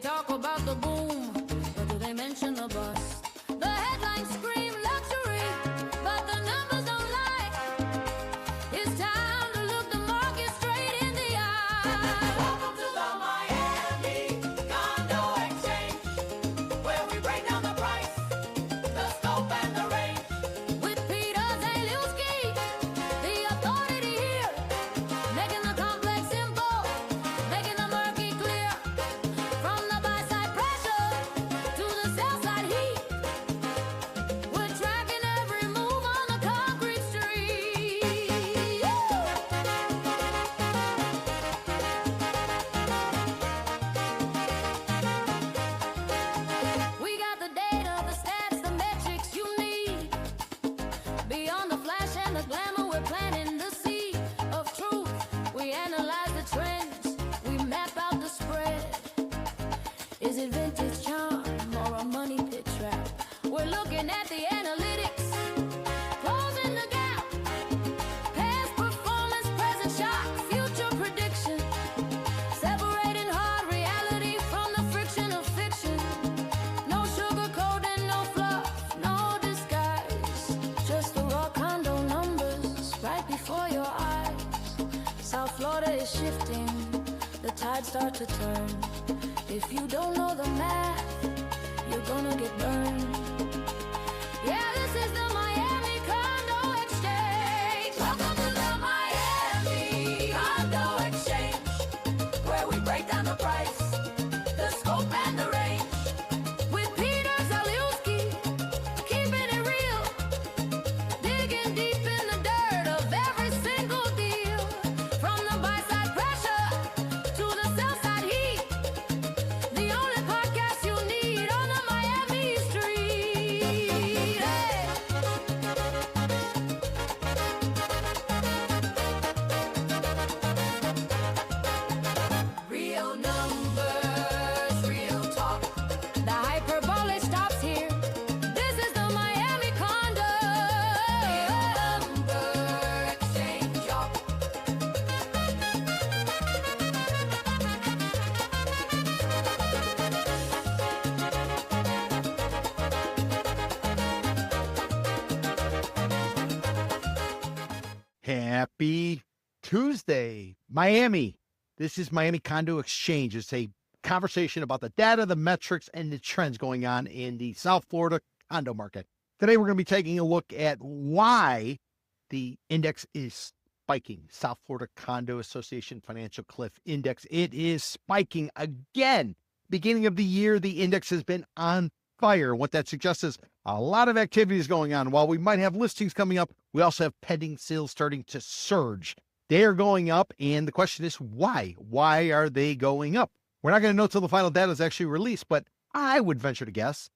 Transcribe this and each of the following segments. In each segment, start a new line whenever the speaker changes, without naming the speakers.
They talk about the boom, but do they mention the bust? The headlines scream luxury, but the numbers don't lie. It's time to look the market straight in the eye.
Welcome to the Miami Condo Exchange, where we break down the price, the scope, and the range.
With Peter Zalewski, the authority here, making the complex simple, making the murky clear. From the buy side pressure to the sell side heat, we're tracking every move on the concrete street. We got the data, the stats, the metrics you need. Beyond the flash and the glamour, we're planting the seed of truth. We analyze the trends, we map out the spread. Is it vintage charm or a money pit trap? We're looking at the analytics, closing the gap. Past performance, present shock, future prediction. Separating hard reality from the friction of fiction. No sugarcoating, no fluff, no disguise. Just the raw condo numbers right before your eyes. South Florida is shifting, the tides start to turn. If you don't know the math, you're gonna get burned. Yeah, this is the Miami Condo Exchange.
Welcome to the Miami Condo Exchange, where we break down the price, the scope, and the range.
With Peter Zalewski, keeping it real, digging deep in the dirt of every single deal. From the buy side pressure to the sell side heat, the only podcast you need on the Miami street. Hey.
Real numbers, real talk.
The hyperbole stops here. This is the Miami Condo.
Number exchange, y'all.
Happy Tuesday, Miami. This is Miami Condo Exchange. It's a conversation about the data, the metrics, and the trends going on in the South Florida condo market. Today, we're going to be taking a look at why the index is spiking. South Florida Condo Association Financial Cliff Index. It is spiking again. Beginning of the year, the index has been on fire. What that suggests is a lot of activities going on. While we might have listings coming up, we also have pending sales starting to surge. They are going up, and the question is why? Why are they going up? We're not going to know till the final data is actually released, but I would venture to guess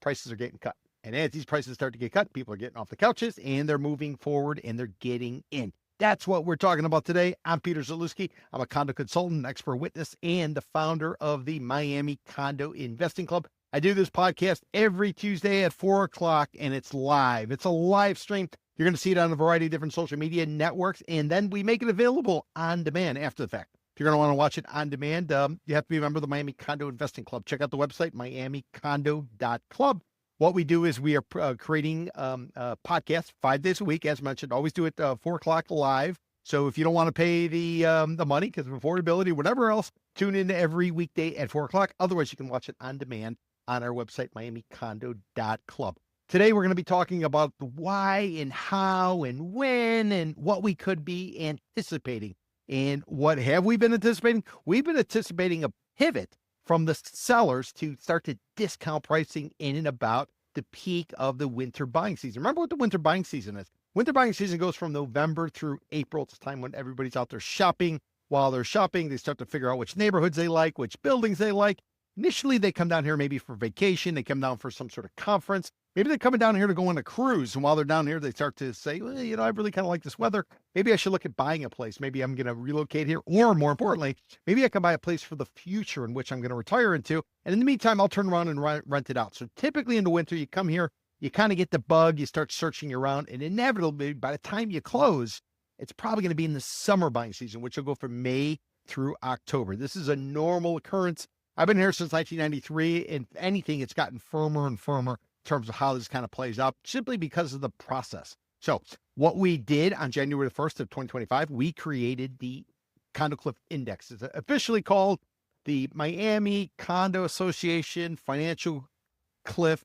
prices are getting cut. And as these prices start to get cut, people are getting off the couches, and they're moving forward, and they're getting in. That's what we're talking about today. I'm Peter Zalewski. I'm a condo consultant, expert witness, and the founder of the Miami Condo Investing Club. I do this podcast every Tuesday at 4 o'clock, and it's live. It's a live stream. You're going to see it on a variety of different social media networks, and then we make it available on demand after the fact. If you're going to want to watch it on demand, you have to be a member of the Miami Condo Investing Club. Check out the website, miamicondo.club. What we do is we are creating podcasts 5 days a week, as mentioned. Always do it 4 o'clock live. So if you don't want to pay the money because of affordability, whatever else, tune in every weekday at 4 o'clock. Otherwise, you can watch it on demand on our website, miamicondo.club. Today, we're going to be talking about the why and how and when and what we could be anticipating. And what have we been anticipating? We've been anticipating a pivot from the sellers to start to discount pricing in and about the peak of the winter buying season. Remember what the winter buying season is. Winter buying season goes from November through April. It's a time when everybody's out there shopping. While they're shopping, they start to figure out which neighborhoods they like, which buildings they like. Initially, they come down here maybe for vacation. They come down for some sort of conference. Maybe they're coming down here to go on a cruise. And while they're down here, they start to say, well, you know, I really kind of like this weather. Maybe I should look at buying a place. Maybe I'm going to relocate here. Or more importantly, maybe I can buy a place for the future in which I'm going to retire into. And in the meantime, I'll turn around and rent it out. So typically in the winter, you come here, you kind of get the bug, you start searching around, and inevitably, by the time you close, it's probably going to be in the summer buying season, which will go from May through October. This is a normal occurrence I've been here since 1993, and if anything, it's gotten firmer and firmer in terms of how this kind of plays out, simply because of the process. So what we did on January the 1st of 2025, we created the Condo Cliff Index. It's officially called the Miami Condo Association Financial Cliff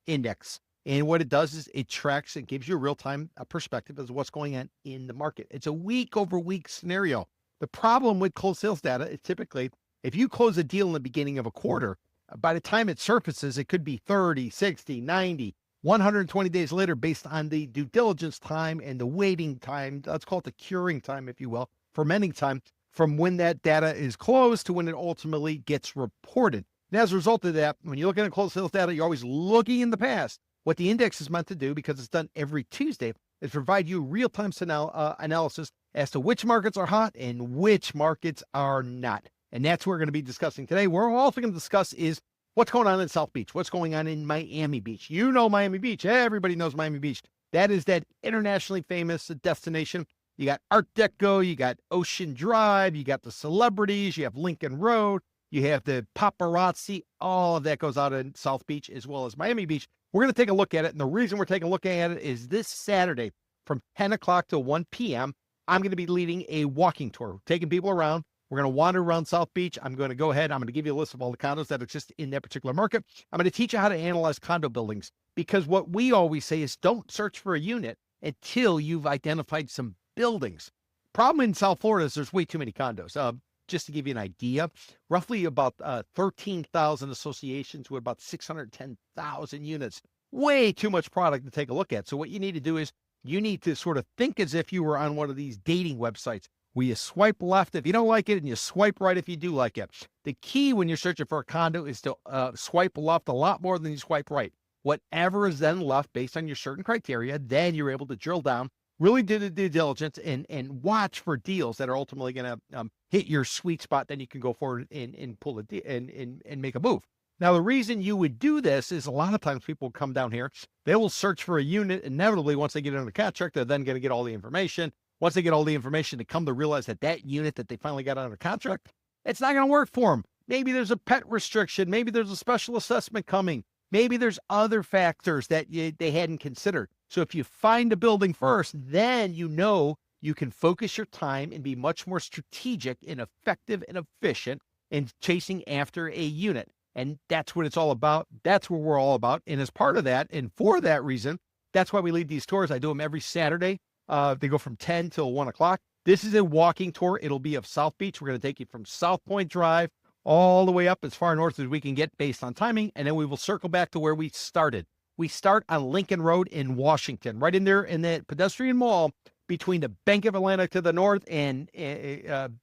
Index. And what it does is it tracks and gives you a real-time perspective as to what's going on in the market. It's a week-over-week scenario. The problem with closed sales data is typically, if you close a deal in the beginning of a quarter, by the time it surfaces, it could be 30, 60, 90, 120 days later, based on the due diligence time and the waiting time. Let's call it the curing time, if you will, fermenting time, from when that data is closed to when it ultimately gets reported. And as a result of that, when you're looking at closed sales data, you're always looking in the past. What the index is meant to do, because it's done every Tuesday, is provide you real-time analysis as to which markets are hot and which markets are not. And that's what we're going to be discussing today. We're also going to discuss is what's going on in South Beach, what's going on in Miami Beach. You know Miami Beach. Everybody knows Miami Beach. That is that internationally famous destination. You got Art Deco, you got Ocean Drive, you got the celebrities, you have Lincoln Road, you have the paparazzi. All of that goes out in South Beach as well as Miami Beach. We're going to take a look at it. And the reason we're taking a look at it is this Saturday from 10 o'clock to 1 p.m., I'm going to be leading a walking tour, taking people around. We're going to wander around South Beach. I'm going to go ahead. I'm going to give you a list of all the condos that exist in that particular market. I'm going to teach you how to analyze condo buildings, because what we always say is don't search for a unit until you've identified some buildings. Problem in South Florida is there's way too many condos. Just to give you an idea, roughly about 13,000 associations with about 610,000 units. Way too much product to take a look at. So what you need to do is you need to sort of think as if you were on one of these dating websites where you swipe left if you don't like it and you swipe right if you do like it. The key when you're searching for a condo is to swipe left a lot more than you swipe right. Whatever is then left based on your certain criteria, then you're able to drill down, really do the due diligence, and watch for deals that are ultimately going to hit your sweet spot. Then you can go forward and pull a deal and make a move. Now, the reason you would do this is a lot of times people come down here, they will search for a unit. Inevitably, once they get under contract, they're then going to get all the information. Once they get all the information, they come to realize that that unit that they finally got under contract, it's not going to work for them. Maybe there's a pet restriction. Maybe there's a special assessment coming. Maybe there's other factors that they hadn't considered. So if you find a building first, then you know you can focus your time and be much more strategic and effective and efficient in chasing after a unit. And that's what it's all about. That's what we're all about. And as part of that, and for that reason, that's why we lead these tours. I do them every Saturday. They go from 10 till 1 o'clock. This is a walking tour. It'll be of South Beach. We're going to take you from South Point Drive all the way up as far north as we can get based on timing. And then we will circle back to where we started. We start on Lincoln Road in Washington, right in there in that pedestrian mall between the Bank of Atlantic to the north and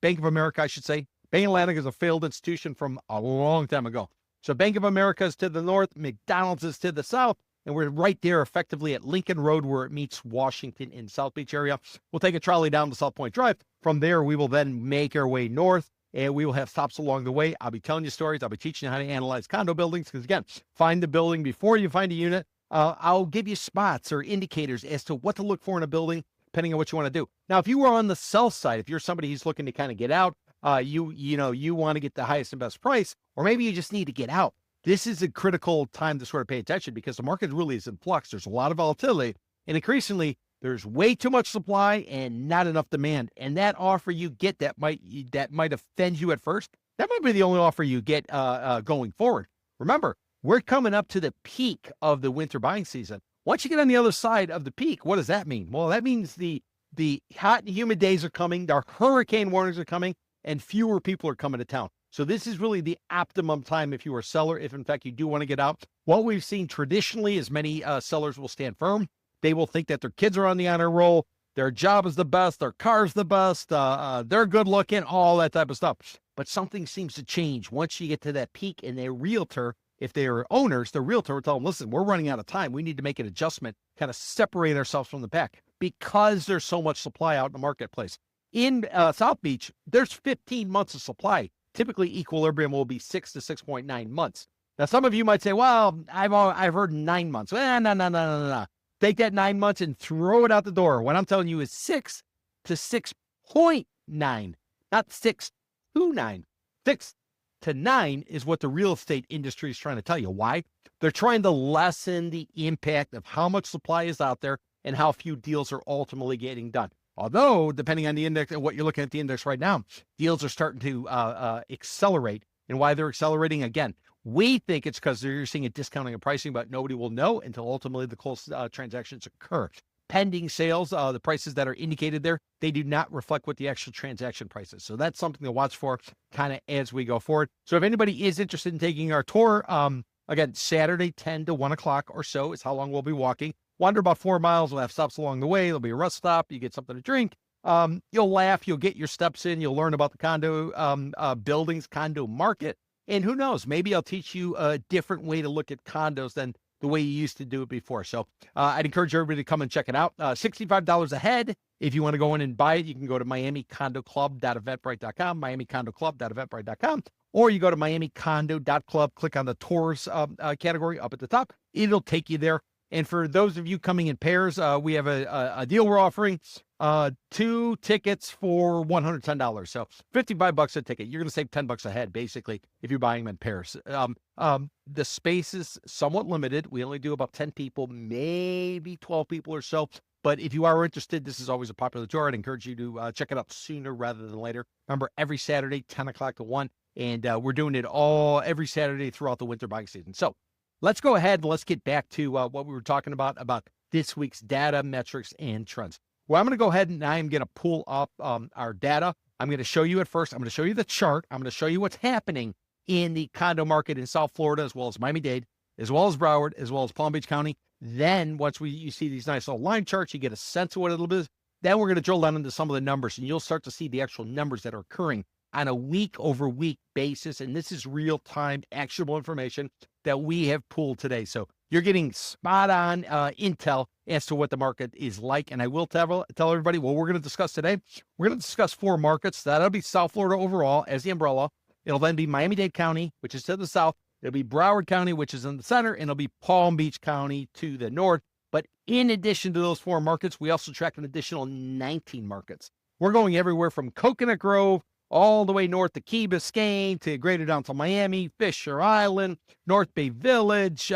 Bank of America, I should say. Bank of Atlantic is a failed institution from a long time ago. So Bank of America is to the north, McDonald's is to the south, and we're right there effectively at Lincoln Road where it meets Washington in South Beach area. We'll take a trolley down to South Point Drive. From there, we will then make our way north, and we will have stops along the way. I'll be telling you stories. I'll be teaching you how to analyze condo buildings because, again, find the building before you find a unit. I'll give you spots or indicators as to what to look for in a building, depending on what you want to do. Now, if you were on the sell side, if you're somebody who's looking to kind of get out, you want to get the highest and best price, or maybe you just need to get out. This is a critical time to sort of pay attention because the market really is in flux. There's a lot of volatility, and increasingly there's way too much supply and not enough demand. And that offer you get that might offend you at first. That might be the only offer you get going forward. Remember, we're coming up to the peak of the winter buying season. Once you get on the other side of the peak, what does that mean? Well, that means the hot and humid days are coming, the hurricane warnings are coming, and fewer people are coming to town. So this is really the optimum time if you are a seller, if in fact you do want to get out. What we've seen traditionally is many sellers will stand firm. They will think that their kids are on the honor roll, their job is the best, their car's the best, they're good looking, all that type of stuff. But something seems to change once you get to that peak, and their realtor, if they are owners, the realtor will tell them, listen, we're running out of time. We need to make an adjustment, kind of separate ourselves from the pack because there's so much supply out in the marketplace. In South Beach, there's 15 months of supply. Typically, equilibrium will be 6 to 6.9 months. Now, some of you might say, well, I've heard 9 months. No. Take that 9 months and throw it out the door. What I'm telling you is 6 to 6.9, not 6 to 9. 6 to 9 is what the real estate industry is trying to tell you. Why? They're trying to lessen the impact of how much supply is out there and how few deals are ultimately getting done. Although, depending on the index and what you're looking at the index right now, deals are starting to accelerate. And why they're accelerating, again, we think it's because they're seeing a discounting of pricing, but nobody will know until ultimately the close transactions occur. Pending sales, the prices that are indicated there, they do not reflect what the actual transaction price is. So that's something to watch for kind of as we go forward. So if anybody is interested in taking our tour, again, Saturday, 10 to 1 o'clock or so is how long we'll be walking. Wander about 4 miles. We'll have stops along the way. There'll be a rest stop. You get something to drink. You'll laugh. You'll get your steps in. You'll learn about the condo buildings, condo market. And who knows, maybe I'll teach you a different way to look at condos than the way you used to do it before. So I'd encourage everybody to come and check it out. $65 a head. If you want to go in and buy it, you can go to miamicondoclub.eventbrite.com, miamicondoclub.eventbrite.com, or you go to miamicondo.club, click on the tours category up at the top. It'll take you there. And for those of you coming in pairs, we have a deal we're offering, 2 tickets for $110. So $55 a ticket. You're going to save $10 a head, basically, if you're buying them in pairs. The space is somewhat limited. We only do about 10 people, maybe 12 people or so. But if you are interested, this is always a popular tour. I'd encourage you to check it out sooner rather than later. Remember, every Saturday, 10 o'clock to 1. And we're doing it every Saturday throughout the winter buying season. So let's go ahead and let's get back to what we were talking about this week's data, metrics, and trends. Well, I'm going to go ahead and I'm going to pull up our data. I'm going to show you at first. I'm going to show you the chart. I'm going to show you what's happening in the condo market in South Florida, as well as Miami-Dade, as well as Broward, as well as Palm Beach County. Then once you see these nice little line charts, you get a sense of what it is. Then we're going to drill down into some of the numbers, and you'll start to see the actual numbers that are occurring on a week-over-week basis. And this is real-time, actionable information that we have pulled today. So you're getting spot-on intel as to what the market is like. And I will tell everybody what we're going to discuss today. We're going to discuss 4 markets. That'll be South Florida overall as the umbrella. It'll then be Miami-Dade County, which is to the south. It'll be Broward County, which is in the center, and it'll be Palm Beach County to the north. But in addition to those 4 markets, we also track an additional 19 markets. We're going everywhere from Coconut Grove all the way north to Key Biscayne, to greater downtown Miami, Fisher Island, North Bay Village,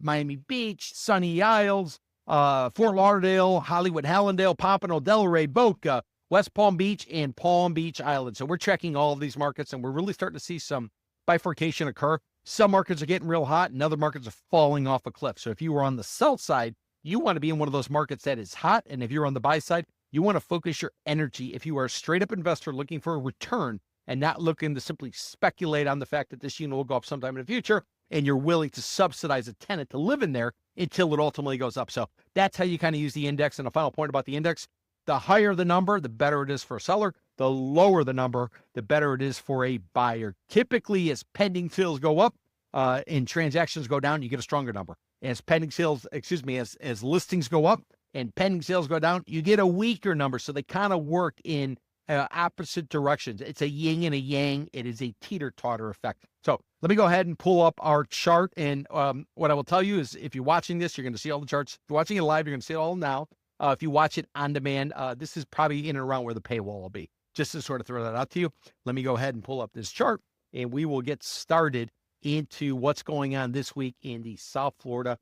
Miami Beach, Sunny Isles, Fort Lauderdale, Hollywood, Hallandale, Pompano, Delray, Boca, West Palm Beach, and Palm Beach Island. So we're checking all of these markets, and we're really starting to see some bifurcation occur. Some markets are getting real hot, and other markets are falling off a cliff. So if you were on the sell side, you want to be in one of those markets that is hot. And if you're on the buy side, you want to focus your energy. If you are a straight up investor looking for a return and not looking to simply speculate on the fact that this unit will go up sometime in the future, and you're willing to subsidize a tenant to live in there until it ultimately goes up. So that's how you kind of use the index. And a final point about the index, the higher the number, the better it is for a seller. The lower the number, the better it is for a buyer. Typically, as pending sales go up and transactions go down, you get a stronger number. As pending sales, as listings go up and pending sales go down, you get a weaker number. So they kind of work in opposite directions. It's a yin and a yang. It is a teeter-totter effect. So let me go ahead and pull up our chart. And what I will tell you is if you're watching this, you're going to see all the charts. If you're watching it live, you're going to see it all now. If you watch it on demand, this is probably in and around where the paywall will be. Just to sort of throw that out to you, let me go ahead and pull up this chart, and we will get started into what's going on this week in the South Florida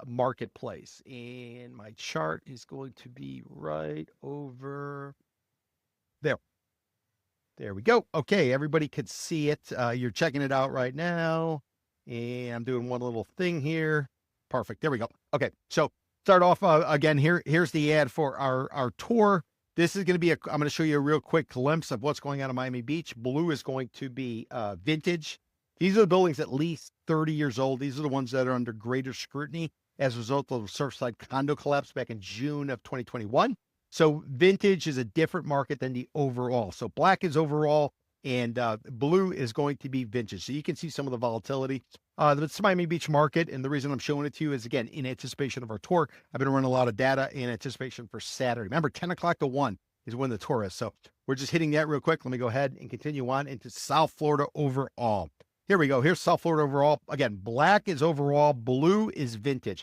marketplace. And my chart is going to be right over there. There we go. Okay, everybody could see it. You're checking it out right now, and I'm doing one little thing here. Perfect. There we go. Okay, so start off again here. Here's the ad for our tour. This is going to be I'm going to show you a real quick glimpse of what's going on in Miami Beach. Blue is going to be vintage. These are the buildings at least 30 years old. These are the ones that are under greater scrutiny as a result of the Surfside condo collapse back in June of 2021. So vintage is a different market than the overall. So black is overall, and blue is going to be vintage. So you can see some of the volatility. The Miami Beach market, and the reason I'm showing it to you is, again, in anticipation of our tour. I've been running a lot of data in anticipation for Saturday. Remember, 10 o'clock to 1 is when the tour is. So we're just hitting that real quick. Let me go ahead and continue on into South Florida overall. Here we go. Here's South Florida overall. Again, black is overall, blue is vintage.